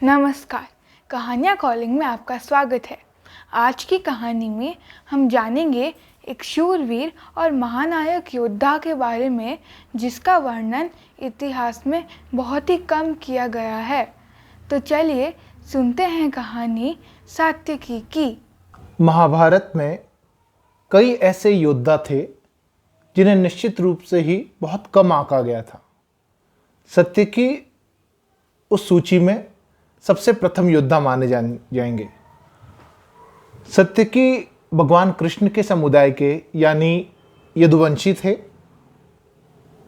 नमस्कार। कहानियाँ कॉलिंग में आपका स्वागत है। आज की कहानी में हम जानेंगे एक शूरवीर और महानायक योद्धा के बारे में जिसका वर्णन इतिहास में बहुत ही कम किया गया है। तो चलिए सुनते हैं कहानी सात्यकी की। महाभारत में कई ऐसे योद्धा थे जिन्हें निश्चित रूप से ही बहुत कम आंका गया था। सात्यकी उस सूची में सबसे प्रथम योद्धा माने जाएंगे। सात्यकी भगवान कृष्ण के समुदाय के यानी यदुवंशी थे,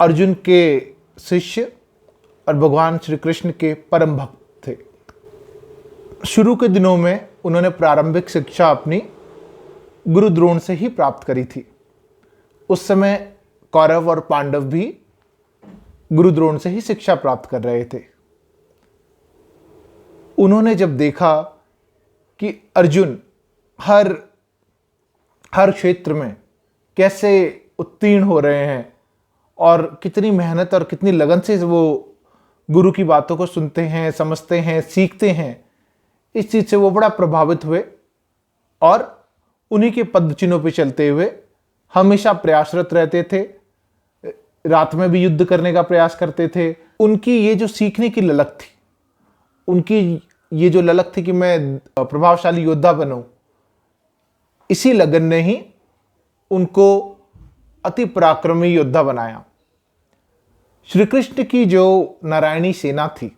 अर्जुन के शिष्य और भगवान श्री कृष्ण के परम भक्त थे। शुरू के दिनों में उन्होंने प्रारंभिक शिक्षा अपनी गुरु द्रोण से ही प्राप्त करी थी। उस समय कौरव और पांडव भी गुरु द्रोण से ही शिक्षा प्राप्त कर रहे थे। उन्होंने जब देखा कि अर्जुन हर क्षेत्र में कैसे उत्तीर्ण हो रहे हैं और कितनी मेहनत और कितनी लगन से वो गुरु की बातों को सुनते हैं, समझते हैं, सीखते हैं, इस चीज़ से वो बड़ा प्रभावित हुए और उन्हीं के पद चिन्हों पर चलते हुए हमेशा प्रयासरत रहते थे। रात में भी युद्ध करने का प्रयास करते थे। उनकी ये जो सीखने की ललक थी, उनकी ये जो ललक थी कि मैं प्रभावशाली योद्धा बनूं, इसी लगन ने ही उनको अति पराक्रमी योद्धा बनाया। श्री कृष्ण की जो नारायणी सेना थी,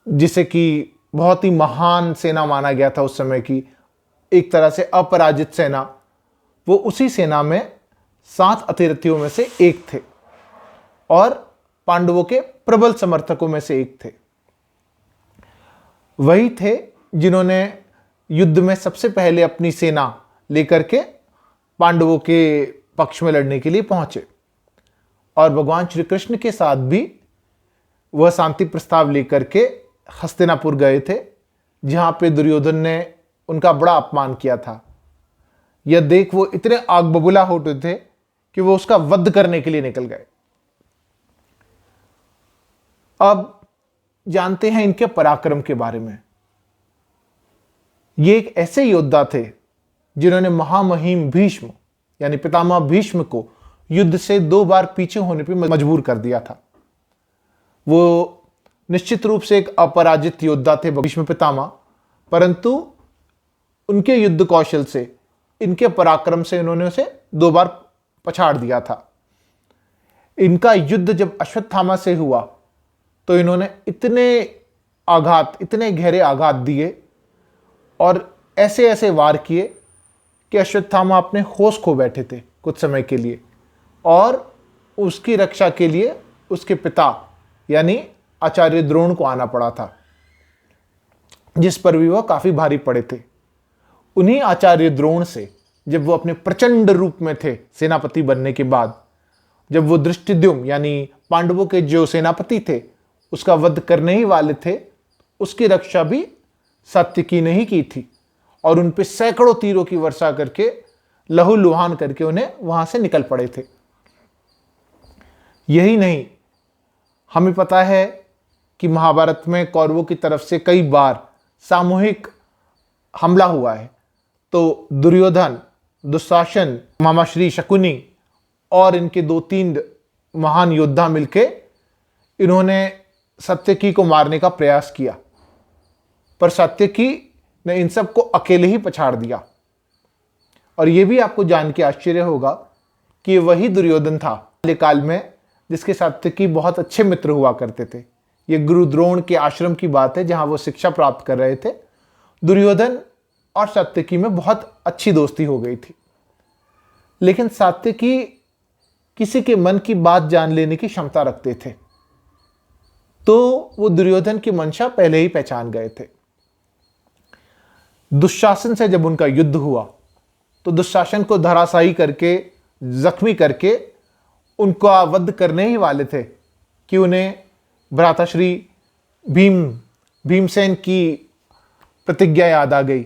जिसे कि बहुत ही महान सेना माना गया था उस समय की, एक तरह से अपराजित सेना, वो उसी सेना में 7 अतिरथियों में से एक थे और पांडवों के प्रबल समर्थकों में से एक थे। वही थे जिन्होंने युद्ध में सबसे पहले अपनी सेना लेकर के पांडवों के पक्ष में लड़ने के लिए पहुंचे और भगवान श्री कृष्ण के साथ भी वह शांति प्रस्ताव लेकर के हस्तिनापुर गए थे, जहां पे दुर्योधन ने उनका बड़ा अपमान किया था। यह देख वो इतने आग बबूला हो उठे थे कि वो उसका वध करने के लिए निकल गए। अब जानते हैं इनके पराक्रम के बारे में। ये एक ऐसे योद्धा थे जिन्होंने महामहिम भीष्म यानी पितामह भीष्म को युद्ध से 2 बार पीछे होने पर मजबूर कर दिया था। वो निश्चित रूप से एक अपराजित योद्धा थे भीष्म पितामह, परंतु उनके युद्ध कौशल से, इनके पराक्रम से इन्होंने उसे 2 बार पछाड़ दिया था। इनका युद्ध जब अश्वत्थामा से हुआ तो इन्होंने इतने गहरे आघात दिए और ऐसे ऐसे वार किए कि अश्वत्थामा अपने होश खो बैठे थे कुछ समय के लिए, और उसकी रक्षा के लिए उसके पिता यानी आचार्य द्रोण को आना पड़ा था, जिस पर भी वह काफी भारी पड़े थे। उन्हीं आचार्य द्रोण से जब वो अपने प्रचंड रूप में थे सेनापति बनने के बाद, जब वो धृष्टद्युम्न यानी पांडवों के जो सेनापति थे उसका वध करने ही वाले थे, उसकी रक्षा भी सात्यकी ने ही की थी और उन पे सैकड़ों तीरों की वर्षा करके लहूलुहान करके उन्हें वहां से निकल पड़े थे। यही नहीं, हमें पता है कि महाभारत में कौरवों की तरफ से कई बार सामूहिक हमला हुआ है। तो दुर्योधन, दुशासन, मामाश्री शकुनी और इनके 2-3 महान योद्धा मिलके इन्होंने सात्यकी को मारने का प्रयास किया, पर सात्यकी ने इन सबको अकेले ही पछाड़ दिया। और यह भी आपको जान के आश्चर्य होगा कि वही दुर्योधन था बाल्यकाल में जिसके सात्यकी बहुत अच्छे मित्र हुआ करते थे। ये गुरु द्रोण के आश्रम की बात है जहां वो शिक्षा प्राप्त कर रहे थे। दुर्योधन और सात्यकी में बहुत अच्छी दोस्ती हो गई थी, लेकिन सात्यकी किसी के मन की बात जान लेने की क्षमता रखते थे, तो वो दुर्योधन की मंशा पहले ही पहचान गए थे। दुशासन से जब उनका युद्ध हुआ तो दुशासन को धराशायी करके, जख्मी करके उनका वध करने ही वाले थे कि उन्हें भ्राताश्री भीमसेन की प्रतिज्ञा याद आ गई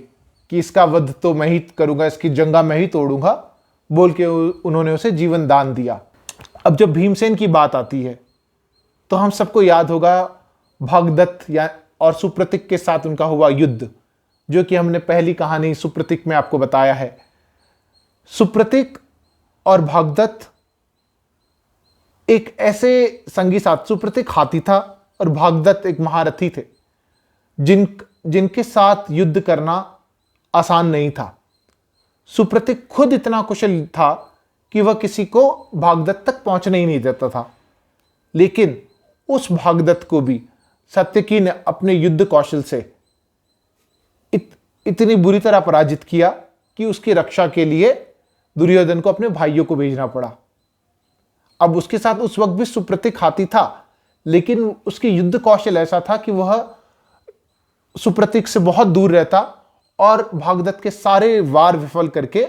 कि इसका वध तो मैं ही करूंगा, इसकी जंगा मैं ही तोड़ूंगा, बोल के उन्होंने उसे जीवन दान दिया। अब जब भीमसेन की बात आती है तो हम सबको याद होगा भागदत्त या और सुप्रतिक के साथ उनका हुआ युद्ध, जो कि हमने पहली कहानी सुप्रतिक में आपको बताया है। सुप्रतिक और भागदत्त एक ऐसे संगी साथ, सुप्रतिक हाथी था और भागदत्त एक महारथी थे, जिनके साथ युद्ध करना आसान नहीं था। सुप्रतिक खुद इतना कुशल था कि वह किसी को भागदत्त तक पहुंचने ही नहीं देता था, लेकिन उस भागदत्त को भी सात्यकी ने अपने युद्ध कौशल से इतनी बुरी तरह पराजित किया कि उसकी रक्षा के लिए दुर्योधन को अपने भाइयों को भेजना पड़ा। अब उसके साथ उस वक्त भी सुप्रतिक हाथी था, लेकिन उसकी युद्ध कौशल ऐसा था कि वह सुप्रतिक से बहुत दूर रहता और भागदत्त के सारे वार विफल करके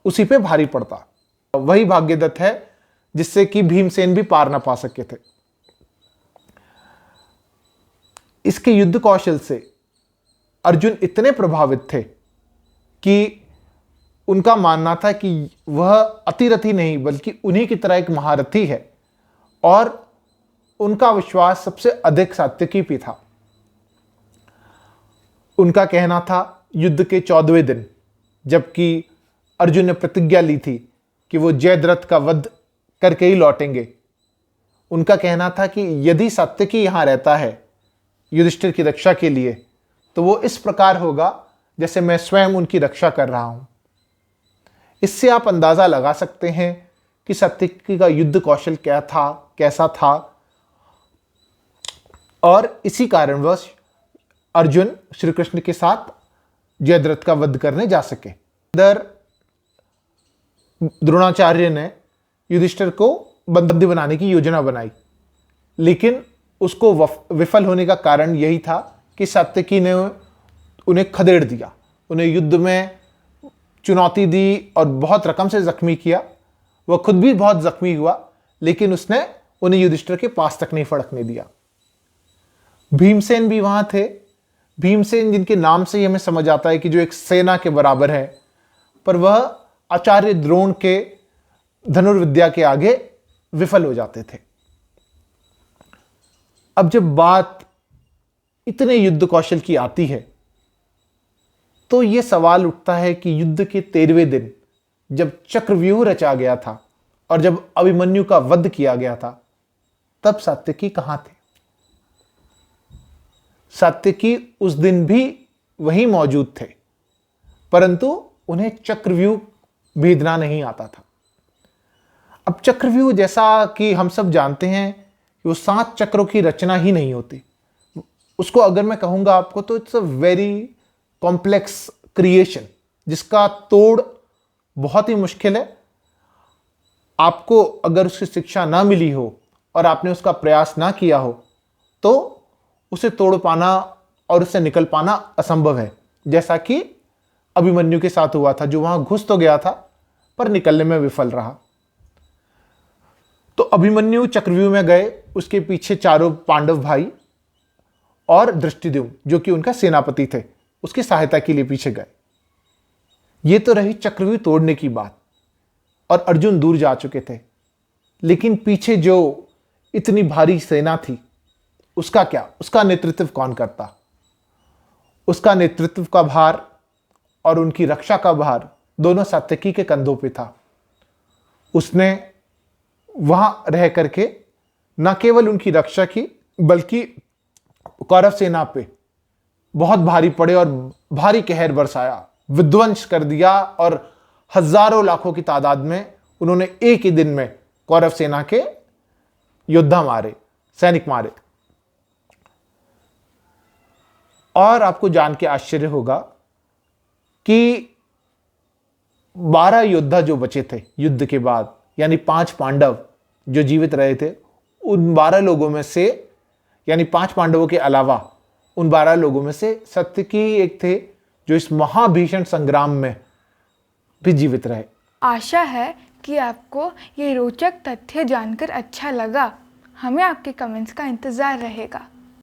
उसी पे भारी पड़ता। वही भाग्यदत्त है जिससे कि भीमसेन भी पार ना पा सके थे। इसके युद्ध कौशल से अर्जुन इतने प्रभावित थे कि उनका मानना था कि वह अतिरथी नहीं बल्कि उन्हीं की तरह एक महारथी है, और उनका विश्वास सबसे अधिक सात्यकी पे था। उनका कहना था युद्ध के 14वें दिन, जबकि अर्जुन ने प्रतिज्ञा ली थी कि वो जयद्रथ का वध करके ही लौटेंगे, उनका कहना था कि यदि सात्यकी यहां रहता है युधिष्ठिर की रक्षा के लिए, तो वो इस प्रकार होगा जैसे मैं स्वयं उनकी रक्षा कर रहा हूं। इससे आप अंदाजा लगा सकते हैं कि सात्यकी का युद्ध कौशल क्या था, कैसा था, और इसी कारणवश अर्जुन श्री कृष्ण के साथ जयद्रथ का वध करने जा सके। इधर द्रोणाचार्य ने युधिष्ठिर को बंदी बनाने की योजना बनाई, लेकिन उसको विफल होने का कारण यही था कि सात्यकी ने उन्हें खदेड़ दिया, उन्हें युद्ध में चुनौती दी और बहुत रकम से जख्मी किया। वह खुद भी बहुत जख्मी हुआ, लेकिन उसने उन्हें युधिष्ठिर के पास तक नहीं फड़कने दिया। भीमसेन भी वहां थे। भीमसेन जिनके नाम से ही हमें समझ आता है कि जो एक सेना के बराबर है, पर वह आचार्य द्रोण के धनुर्विद्या के आगे विफल हो जाते थे। अब जब बात इतने युद्ध कौशल की आती है, तो यह सवाल उठता है कि युद्ध के 13वें दिन जब चक्रव्यूह रचा गया था और जब अभिमन्यु का वध किया गया था, तब सात्यकी कहां थे? सात्यकी उस दिन भी वहीं मौजूद थे, परंतु उन्हें चक्रव्यूह भेदना नहीं आता था। अब चक्रव्यूह, जैसा कि हम सब जानते हैं, वो 7 चक्रों की रचना ही नहीं होती। उसको अगर मैं कहूंगा आपको, तो it's a very complex creation, जिसका तोड़ बहुत ही मुश्किल है। आपको अगर उसकी शिक्षा ना मिली हो और आपने उसका प्रयास ना किया हो, तो उसे तोड़ पाना और उससे निकल पाना असंभव है, जैसा कि अभिमन्यु के साथ हुआ था, जो वहां घुस तो गया था पर निकलने में विफल रहा। तो अभिमन्यु चक्रव्यूह में गए, उसके पीछे चारों पांडव भाई और दृष्टिद्युम्न, जो कि उनका सेनापति थे, उसकी सहायता के लिए पीछे गए। ये तो रही चक्रव्यूह तोड़ने की बात, और अर्जुन दूर जा चुके थे, लेकिन पीछे जो इतनी भारी सेना थी, उसका क्या? उसका नेतृत्व कौन करता? उसका नेतृत्व का भार और उनकी रक्षा का भार दोनों सात्यकी के कंधों पे था। उसने वहां रह करके न केवल उनकी रक्षा की, बल्कि कौरव सेना पे बहुत भारी पड़े और भारी कहर बरसाया, विध्वंस कर दिया, और हजारों लाखों की तादाद में उन्होंने एक ही दिन में कौरव सेना के योद्धा मारे, सैनिक मारे। और आपको जान के आश्चर्य होगा कि 12 योद्धा जो बचे थे युद्ध के बाद, यानी 5 पांडव जो जीवित रहे थे, उन 12 लोगों में से, यानी 5 पांडवों के अलावा उन 12 लोगों में से सात्यकी एक थे जो इस महाभीषण संग्राम में भी जीवित रहे। आशा है कि आपको ये रोचक तथ्य जानकर अच्छा लगा। हमें आपके कमेंट्स का इंतज़ार रहेगा।